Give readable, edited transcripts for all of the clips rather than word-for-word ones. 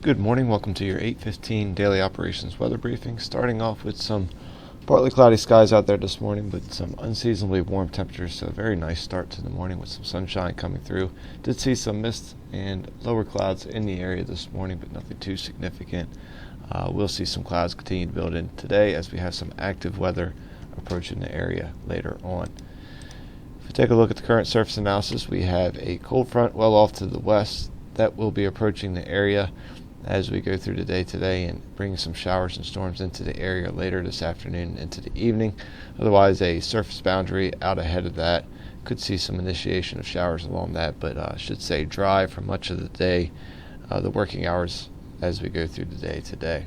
Good morning. Welcome to your 8:15 daily operations weather briefing. Starting off with some partly cloudy skies out there this morning, but some unseasonably warm temperatures. So a very nice start to the morning with some sunshine coming through. Did see some mist and lower clouds in the area this morning, but nothing too significant. We'll see some clouds continue to build in today as we have some active weather approaching the area later on. If we take a look at the current surface analysis, we have a cold front well off to the west that will be approaching the area as we go through the day today and bring some showers and storms into the area later this afternoon and into the evening. Otherwise, a surface boundary out ahead of that could see some initiation of showers along that, but should stay dry for much of the day, the working hours as we go through the day today.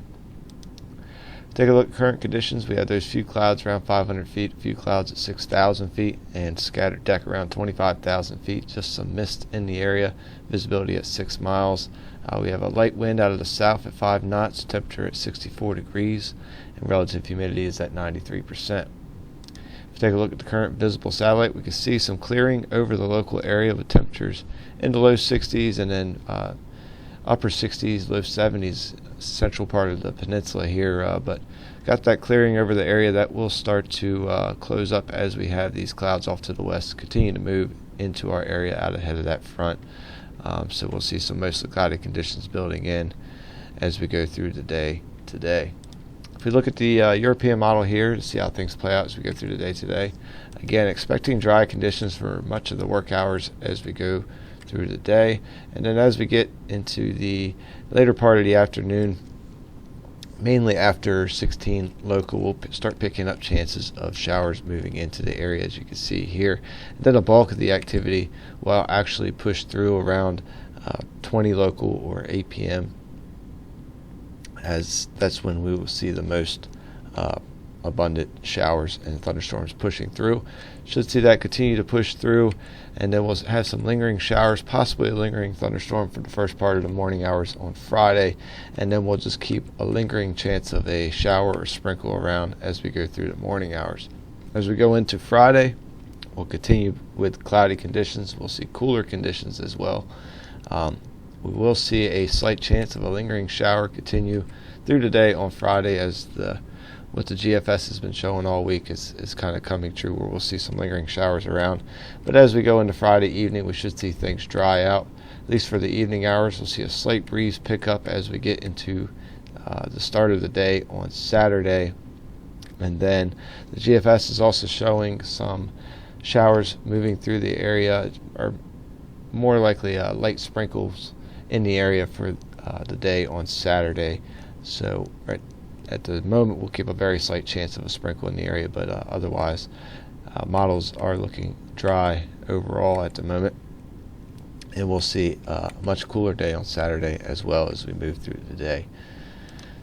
Take a look at current conditions. We have those few clouds around 500 feet, a few clouds at 6,000 feet, and scattered deck around 25,000 feet. Just some mist in the area, visibility at 6 miles. We have a light wind out of the south at 5 knots, temperature at 64 degrees, and relative humidity is at 93%. If we take a look at the current visible satellite, we can see some clearing over the local area with temperatures in the low 60s and then upper 60s, low 70s, central part of the peninsula here, but got that clearing over the area that will start to close up as we have these clouds off to the west continue to move into our area out ahead of that front. So we'll see some mostly cloudy conditions building in as we go through the day today. If we look at the European model here to see how things play out as we go through the day today, again expecting dry conditions for much of the work hours as we go through the day, and then as we get into the later part of the afternoon, mainly after 16 local, we'll start picking up chances of showers moving into the area as you can see here. And then a bulk of the activity will actually push through around 20 local or 8 p.m. as that's when we will see the most abundant showers and thunderstorms pushing through. Should see that continue to push through, and then we'll have some lingering showers, possibly a lingering thunderstorm for the first part of the morning hours on Friday, and then we'll just keep a lingering chance of a shower or sprinkle around as we go through the morning hours. As we go into Friday, we'll continue with cloudy conditions. We'll see cooler conditions as well. We will see a slight chance of a lingering shower continue through the day on Friday as what the GFS has been showing all week is kind of coming true, where we'll see some lingering showers around. But as we go into Friday evening, we should see things dry out. At least for the evening hours, we'll see a slight breeze pick up as we get into the start of the day on Saturday. And then the GFS is also showing some showers moving through the area, or more likely light sprinkles in the area for the day on Saturday. So right at the moment, we'll keep a very slight chance of a sprinkle in the area, but otherwise, models are looking dry overall at the moment. And we'll see a much cooler day on Saturday as well as we move through the day.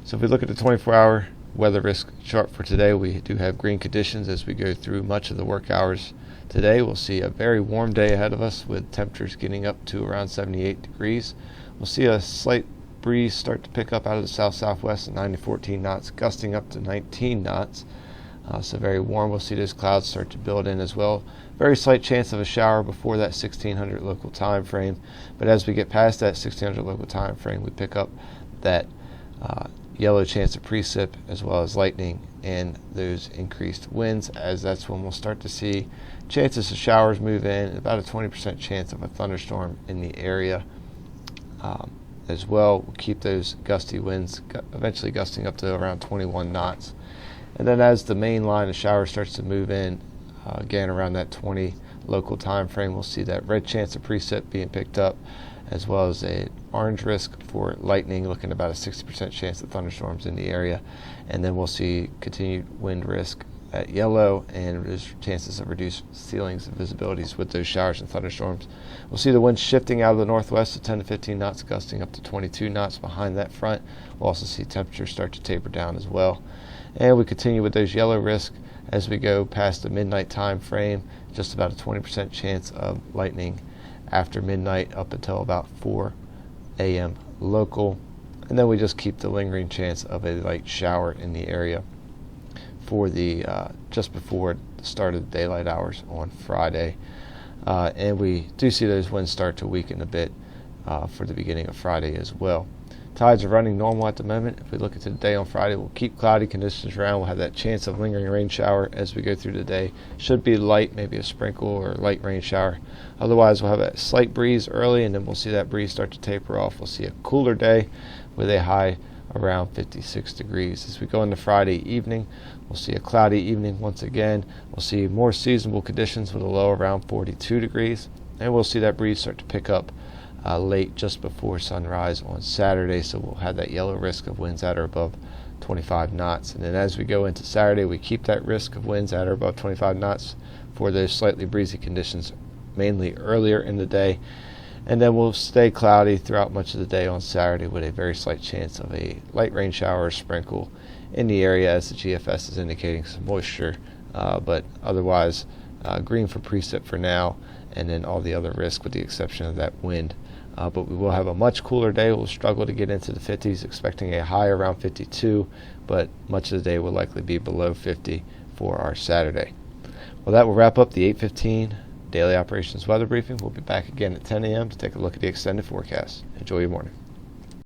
So if we look at the 24-hour weather risk chart for today, we do have green conditions as we go through much of the work hours today. We'll see a very warm day ahead of us with temperatures getting up to around 78 degrees. We'll see a slight breeze start to pick up out of the south-southwest at 9 to 14 knots, gusting up to 19 knots. So very warm. We'll see those clouds start to build in as well. Very slight chance of a shower before that 1600 local time frame. But as we get past that 1600 local time frame, we pick up that yellow chance of precip as well as lightning and those increased winds, as that's when we'll start to see chances of showers move in, about a 20% chance of a thunderstorm in the area. As well, we'll keep those gusty winds eventually gusting up to around 21 knots. And then as the main line of showers starts to move in, again around that 20 local time frame, we'll see that red chance of precip being picked up, as well as an orange risk for lightning, looking about a 60% chance of thunderstorms in the area. And then we'll see continued wind risk at yellow, and there's chances of reduced ceilings and visibilities with those showers and thunderstorms. We'll see the wind shifting out of the northwest to 10 to 15 knots, gusting up to 22 knots behind that front. We'll also see temperatures start to taper down as well. And we continue with those yellow risks as we go past the midnight time frame, just about a 20% chance of lightning after midnight up until about 4 a.m. local. And then we just keep the lingering chance of a light shower in the area for the just before the start of the daylight hours on Friday. And we do see those winds start to weaken a bit for the beginning of Friday as well. Tides are running normal at the moment. If we look into the day on Friday, we'll keep cloudy conditions around. We'll have that chance of lingering rain shower as we go through the day. Should be light, maybe a sprinkle or light rain shower. Otherwise, we'll have a slight breeze early, and then we'll see that breeze start to taper off. We'll see a cooler day with a high around 56 degrees. As we go into Friday evening, we'll see a cloudy evening once again. We'll see more seasonable conditions with a low around 42 degrees. And we'll see that breeze start to pick up late just before sunrise on Saturday, so we'll have that yellow risk of winds at or above 25 knots. And then as we go into Saturday, we keep that risk of winds at or above 25 knots for those slightly breezy conditions, mainly earlier in the day. And then we'll stay cloudy throughout much of the day on Saturday with a very slight chance of a light rain shower or sprinkle in the area, as the GFS is indicating some moisture, but otherwise green for precip for now, and then all the other risk with the exception of that wind. But we will have a much cooler day. We'll struggle to get into the 50s, expecting a high around 52, but much of the day will likely be below 50 for our Saturday. Well, that will wrap up the 8:15 Daily Operations Weather Briefing. We'll be back again at 10 a.m. to take a look at the extended forecast. Enjoy your morning.